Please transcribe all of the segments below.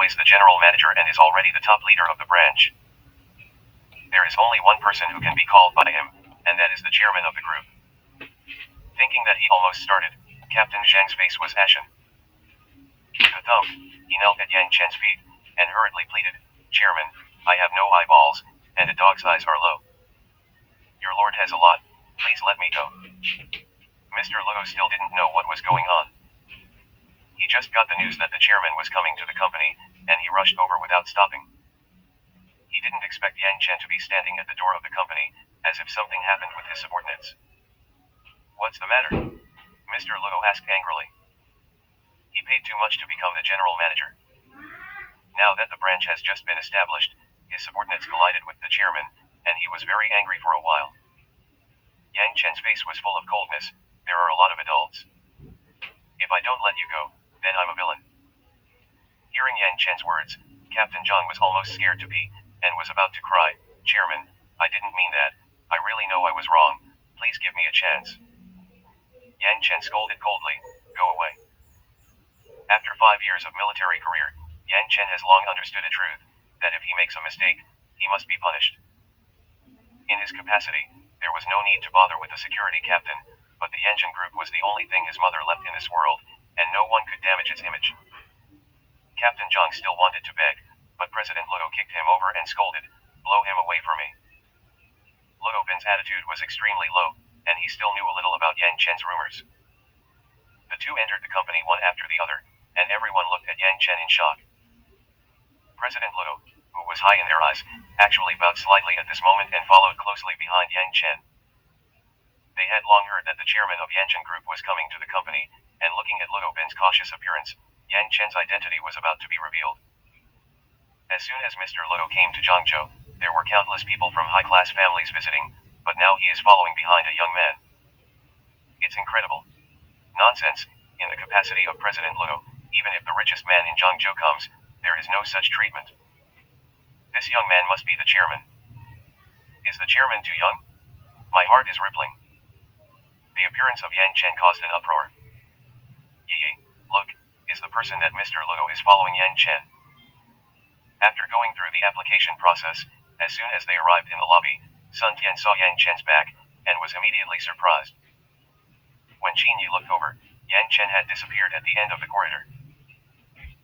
always the general manager and is already the top leader of the branch. There is only one person who can be called by him, and that is the chairman of the group. Thinking that he almost started, Captain Zhang's face was ashen. With a thump, he knelt at Yangchen's feet, and hurriedly pleaded, "Chairman, I have no eyeballs, and a dog's eyes are low. Your lord has a lot, please let me go." Mr. Luo still didn't know what was going on. He just got the news that the chairman was coming to the company, and he rushed over without stopping. He didn't expect Yangchen to be standing at the door of the company, as if something happened with his subordinates. "What's the matter?" Mr. Luo asked angrily. He paid too much to become the general manager. Now that the branch has just been established, his subordinates collided with the chairman, and he was very angry for a while. Yangchen's face was full of coldness. "There are a lot of adults. If I don't let you go, then I'm a villain." Hearing Yangchen's words, Captain Zhang was almost scared to pee, and was about to cry. "Chairman, I didn't mean that. I really know I was wrong. Please give me a chance." Yangchen scolded coldly, "Go away." After 5 years of military career, Yangchen has long understood a truth, that if he makes a mistake, he must be punished. In his capacity, there was no need to bother with the security captain, but the Yangchen group was the only thing his mother left in this world, and no one could damage its image. Captain Zhang still wanted to beg, but President Luo kicked him over and scolded, "Blow him away from me." Luo Bin's attitude was extremely low, and he still knew a little about Yangchen's rumors. The two entered the company one after the other, and everyone looked at Yangchen in shock. President Luo, who was high in their eyes, actually bowed slightly at this moment and followed closely behind Yangchen. They had long heard that the chairman of Yangchen Group was coming to the company, and looking at Luo Bin's cautious appearance, Yangchen's identity was about to be revealed. As soon as Mr. Luo came to Zhangzhou, there were countless people from high-class families visiting, but now he is following behind a young man. It's incredible. Nonsense. In the capacity of President Luo, even if the richest man in Zhangzhou comes, there is no such treatment. This young man must be the chairman. Is the chairman too young? My heart is rippling. The appearance of Yangchen caused an uproar. Yi, look, is the person that Mr. Luo is following Yangchen. After going through the application process, as soon as they arrived in the lobby, Sun Tian saw Yangchen's back, and was immediately surprised. When Qin Yi looked over, Yangchen had disappeared at the end of the corridor.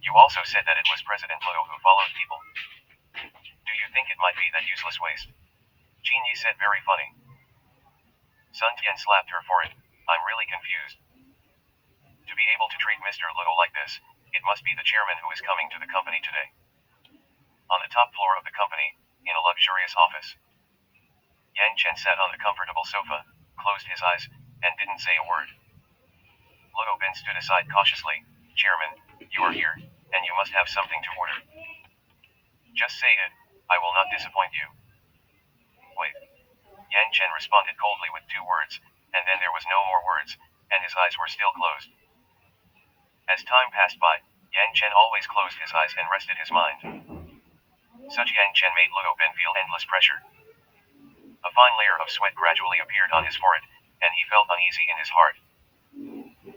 "You also said that it was President Luo who followed people. Do you think it might be that useless waste?" Qin Yi said, very funny. Sun Tian slapped her forehead. "I'm really confused. To be able to treat Mr. Luo like this, it must be the chairman who is coming to the company today." On the top floor of the company, in a luxurious office, Yangchen sat on the comfortable sofa, closed his eyes, and didn't say a word. Luo Bin stood aside cautiously. "Chairman, you are here, and you must have something to order." "Just say it, I will not disappoint you." "Wait." Yangchen responded coldly with 2 words, and then there was no more words, and his eyes were still closed. As time passed by, Yangchen always closed his eyes and rested his mind. Such Yangchen made Luo Bin feel endless pressure. A fine layer of sweat gradually appeared on his forehead, and he felt uneasy in his heart.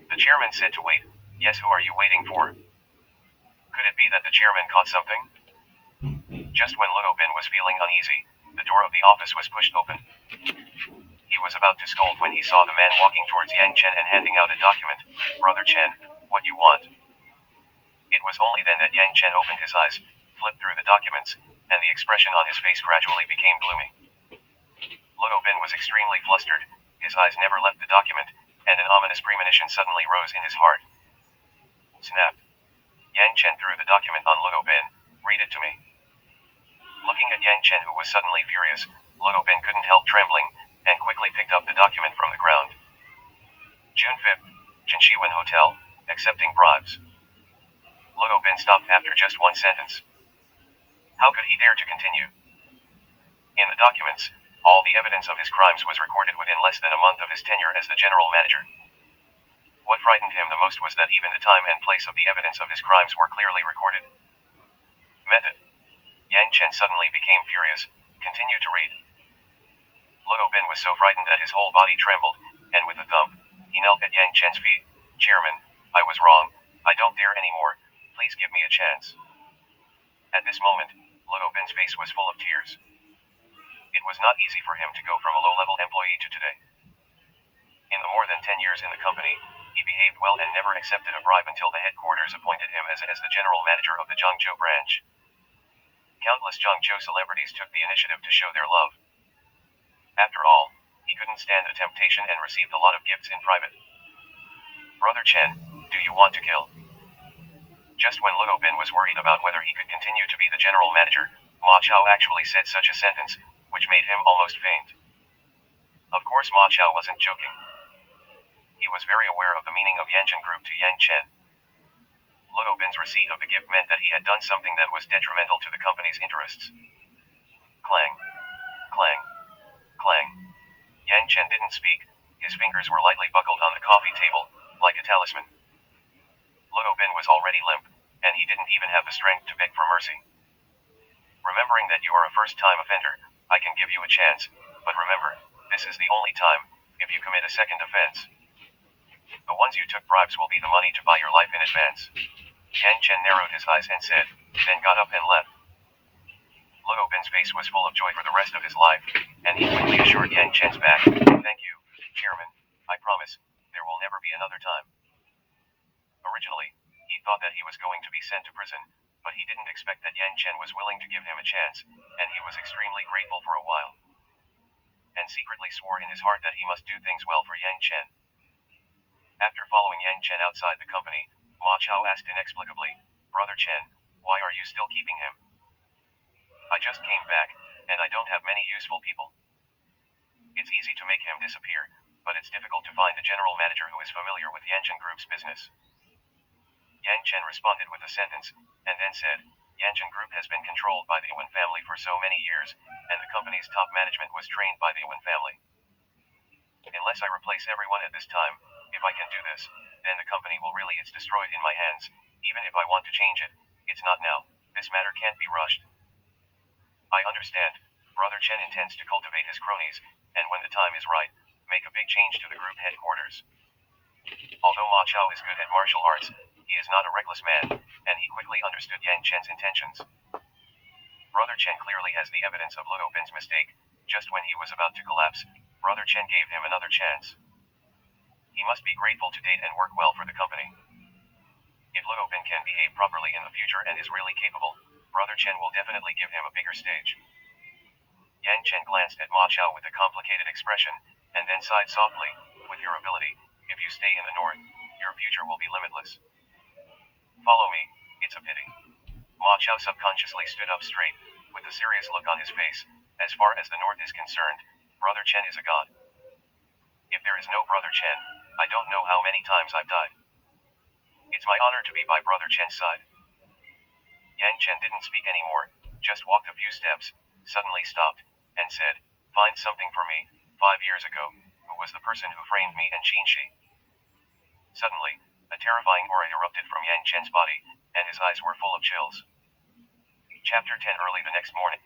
The chairman said to wait. "Yes, who are you waiting for?" Could it be that the chairman caught something? Just when Luo Bin was feeling uneasy, the door of the office was pushed open. He was about to scold when he saw the man walking towards Yangchen and handing out a document. "Brother Chen, what you want?" It was only then that Yangchen opened his eyes, flipped through the documents, and the expression on his face gradually became gloomy. Luo Bin was extremely flustered, his eyes never left the document, and an ominous premonition suddenly rose in his heart. Snap! Yangchen threw the document on Luo Bin. "Read it to me." Looking at Yangchen, who was suddenly furious, Luo Bin couldn't help trembling, and quickly picked up the document from the ground. June 5th, Jinshiwen Hotel, accepting bribes. Luo Bin stopped after just one sentence. How could he dare to continue? In the documents, all the evidence of his crimes was recorded within less than a month of his tenure as the general manager. What frightened him the most was that even the time and place of the evidence of his crimes were clearly recorded. Method. Yangchen suddenly became furious. Continue to read. Luo Bin was so frightened that his whole body trembled, and with a thump, he knelt at Yangchen's feet. "Chairman, I was wrong. I don't dare anymore. Please give me a chance." At this moment, Ludo Bin's face was full of tears. It was not easy for him to go from a low-level employee to today. In the more than 10 years in the company, he behaved well and never accepted a bribe until the headquarters appointed him as the general manager of the Zhangzhou branch. Countless Zhangzhou celebrities took the initiative to show their love. After all, he couldn't stand the temptation and received a lot of gifts in private. Brother Chen, do you want to kill? Just when Ludo Bin was worried about whether he could continue to be the general manager, Ma Chao actually said such a sentence, which made him almost faint. Of course Ma Chao wasn't joking. He was very aware of the meaning of Yangchen group to Yangchen. Ludo Bin's receipt of the gift meant that he had done something that was detrimental to the company's interests. Clang. Clang. Clang. Yangchen didn't speak. His fingers were lightly buckled on the coffee table, like a talisman. Ludo Bin was already limp, and he didn't even have the strength to beg for mercy. Remembering that you are a first-time offender, I can give you a chance, but remember, this is the only time, if you commit a second offense. The ones you took bribes will be the money to buy your life in advance. Yangchen narrowed his eyes and said, then got up and left. Ludo Bin's face was full of joy for the rest of his life, and he quickly assured Yangchen's back, thank you, Chairman, I promise, there will never be another time. Originally, he thought that he was going to be sent to prison, but he didn't expect that Yangchen was willing to give him a chance, and he was extremely grateful for a while. And secretly swore in his heart that he must do things well for Yangchen. After following Yangchen outside the company, Ma Chao asked inexplicably, Brother Chen, why are you still keeping him? I just came back, and I don't have many useful people. It's easy to make him disappear, but it's difficult to find a general manager who is familiar with Yangchen Group's business. Yangchen responded with a sentence, and then said, Yangchen Group has been controlled by the Yuan family for so many years, and the company's top management was trained by the Yuan family. Unless I replace everyone at this time, if I can do this, then the company will really it's destroyed in my hands, even if I want to change it, it's not now, this matter can't be rushed. I understand, Brother Chen intends to cultivate his cronies, and when the time is right, make a big change to the group headquarters. Although Ma Chao is good at martial arts, he is not a reckless man, and he quickly understood Yangchen's intentions. Brother Chen clearly has the evidence of Ludo Bin's mistake. Just when he was about to collapse, Brother Chen gave him another chance. He must be grateful to date and work well for the company. If Ludo Bin can behave properly in the future and is really capable, Brother Chen will definitely give him a bigger stage. Yangchen glanced at Ma Chao with a complicated expression, and then sighed softly, with your ability, if you stay in the north, your future will be limitless. Follow me, it's a pity. Ma Chao subconsciously stood up straight, with a serious look on his face. As far as the north is concerned, Brother Chen is a god. If there is no Brother Chen, I don't know how many times I've died. It's my honor to be by Brother Chen's side. Yangchen didn't speak anymore, just walked a few steps, suddenly stopped, and said, find something for me, 5 years ago, who was the person who framed me and Qinshi? Suddenly, a terrifying aura erupted from Yangchen's body, and his eyes were full of chills. Chapter 10. Early the next morning.